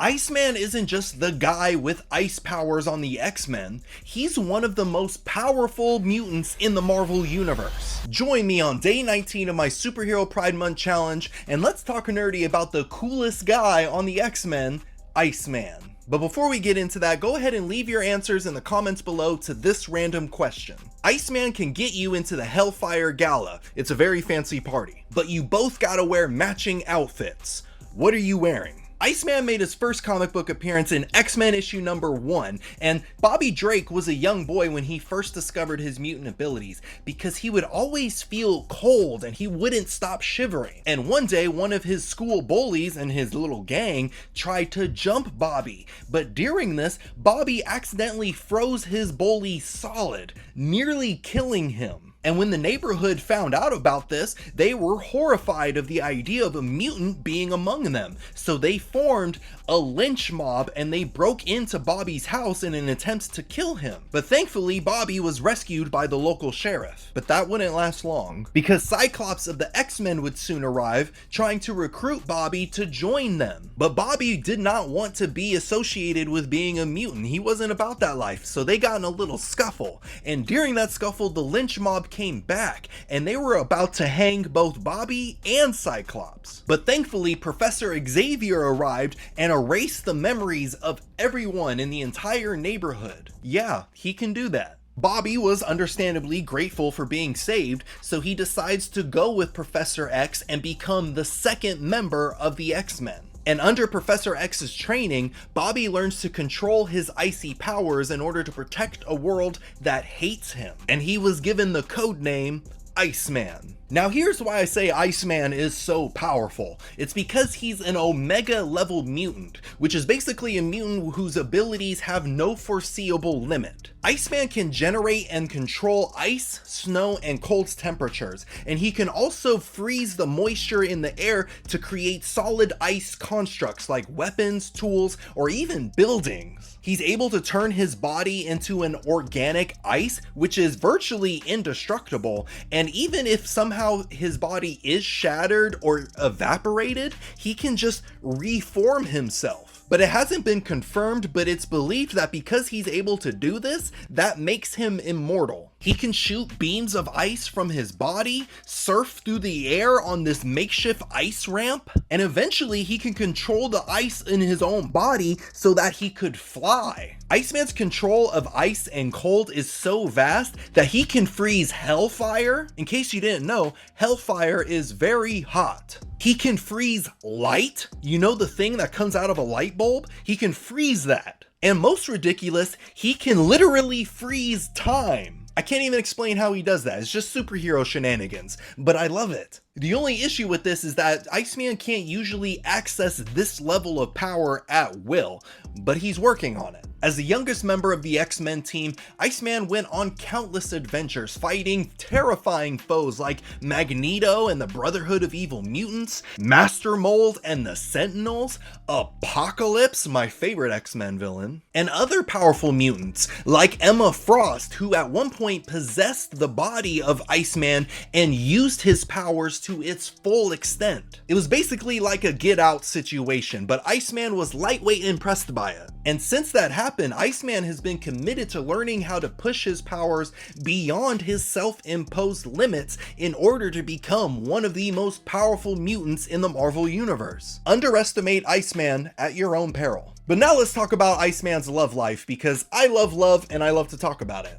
Iceman isn't just the guy with ice powers on the X-Men, he's one of the most powerful mutants in the Marvel Universe. Join me on day 19 of my Superhero Pride Month challenge, and let's talk nerdy about the coolest guy on the X-Men, Iceman. But before we get into that, go ahead and leave your answers in the comments below to this random question. Iceman can get you into the Hellfire Gala. It's a very fancy party, but you both gotta wear matching outfits. What are you wearing? Iceman made his first comic book appearance in X-Men issue number 1, and Bobby Drake was a young boy when he first discovered his mutant abilities because he would always feel cold and he wouldn't stop shivering. And one day, one of his school bullies and his little gang tried to jump Bobby, but during this, Bobby accidentally froze his bully solid, nearly killing him. And when the neighborhood found out about this, they were horrified of the idea of a mutant being among them. So they formed a lynch mob and they broke into Bobby's house in an attempt to kill him. But thankfully, Bobby was rescued by the local sheriff. But that wouldn't last long, because Cyclops of the X-Men would soon arrive, trying to recruit Bobby to join them. But Bobby did not want to be associated with being a mutant. He wasn't about that life, so they got in a little scuffle. And during that scuffle, the lynch mob came back and they were about to hang both Bobby and Cyclops. But thankfully, Professor Xavier arrived and erased the memories of everyone in the entire neighborhood. Yeah, he can do that. Bobby was understandably grateful for being saved, so he decides to go with Professor X and become the second member of the X-Men. And under Professor X's training, Bobby learns to control his icy powers in order to protect a world that hates him. And he was given the code name Iceman. Now here's why I say Iceman is so powerful. It's because he's an Omega level mutant, which is basically a mutant whose abilities have no foreseeable limit. Iceman can generate and control ice, snow, and cold temperatures, and he can also freeze the moisture in the air to create solid ice constructs like weapons, tools, or even buildings. He's able to turn his body into an organic ice, which is virtually indestructible, and even if somehow his body is shattered or evaporated, he can just reform himself. But it hasn't been confirmed, but it's believed that because he's able to do this, that makes him immortal. He can shoot beams of ice from his body, surf through the air on this makeshift ice ramp, and eventually he can control the ice in his own body so that he could fly. Iceman's control of ice and cold is so vast that he can freeze hellfire. In case you didn't know, hellfire is very hot. He can freeze light. You know the thing that comes out of a light bulb? He can freeze that. And most ridiculous, he can literally freeze time. I can't even explain how he does that. It's just superhero shenanigans, but I love it. The only issue with this is that Iceman can't usually access this level of power at will, but he's working on it. As the youngest member of the X-Men team, Iceman went on countless adventures fighting terrifying foes like Magneto and the Brotherhood of Evil Mutants, Master Mold and the Sentinels, Apocalypse, my favorite X-Men villain, and other powerful mutants like Emma Frost, who at one point possessed the body of Iceman and used his powers to its full extent. It was basically like a Get Out situation, but Iceman was lightweight impressed by it. And since that happened, Iceman has been committed to learning how to push his powers beyond his self-imposed limits in order to become one of the most powerful mutants in the Marvel Universe. Underestimate Iceman at your own peril. But now let's talk about Iceman's love life, because I love love and I love to talk about it.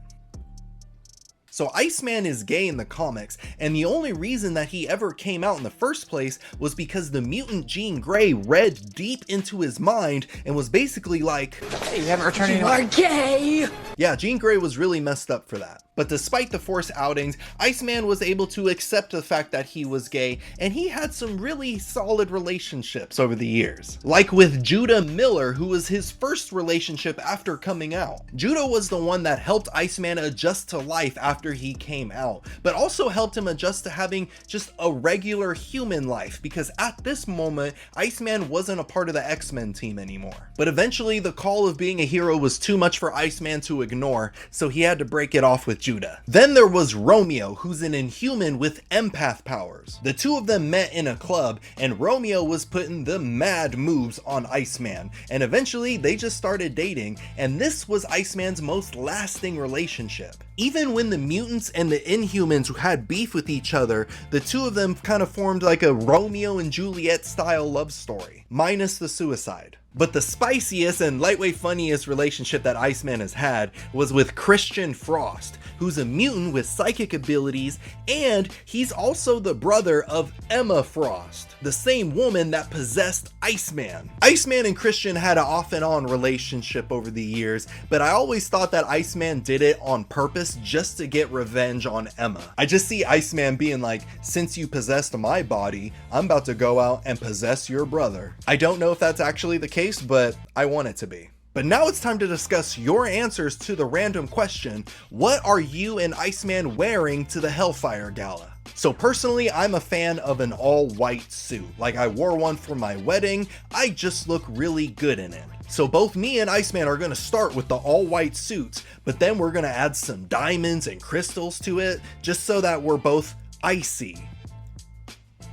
So Iceman is gay in the comics, and the only reason that he ever came out in the first place was because the mutant Jean Grey read deep into his mind and was basically like, "Hey, you haven't returned any." You are gay! Yeah, Jean Grey was really messed up for that. But despite the forced outings, Iceman was able to accept the fact that he was gay, and he had some really solid relationships over the years. Like with Judah Miller, who was his first relationship after coming out. Judah was the one that helped Iceman adjust to life after he came out, but also helped him adjust to having just a regular human life, because at this moment, Iceman wasn't a part of the X-Men team anymore. But eventually, the call of being a hero was too much for Iceman to ignore, so he had to break it off with Judah. Then there was Romeo, who's an inhuman with empath powers. The two of them met in a club, and Romeo was putting the mad moves on Iceman, and eventually they just started dating, and this was Iceman's most lasting relationship. Even when the mutants and the Inhumans had beef with each other, the two of them kind of formed like a Romeo and Juliet style love story, minus the suicide. But the spiciest and lightweight funniest relationship that Iceman has had was with Christian Frost, who's a mutant with psychic abilities, and he's also the brother of Emma Frost, the same woman that possessed Iceman. Iceman and Christian had an off and on relationship over the years, but I always thought that Iceman did it on purpose just to get revenge on Emma. I just see Iceman being like, since you possessed my body, I'm about to go out and possess your brother. I don't know if that's actually the case, but I want it to be. But now it's time to discuss your answers to the random question, what are you and Iceman wearing to the Hellfire Gala? So personally, I'm a fan of an all-white suit. Like, I wore one for my wedding, I just look really good in it. So both me and Iceman are going to start with the all-white suits, but then we're going to add some diamonds and crystals to it, just so that we're both icy.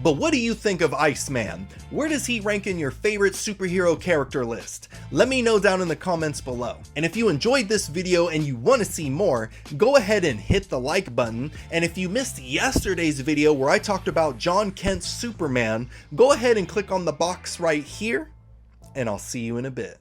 But what do you think of Iceman? Where does he rank in your favorite superhero character list? Let me know down in the comments below. And if you enjoyed this video and you want to see more, go ahead and hit the like button. And if you missed yesterday's video where I talked about John Kent's Superman, go ahead and click on the box right here, and I'll see you in a bit.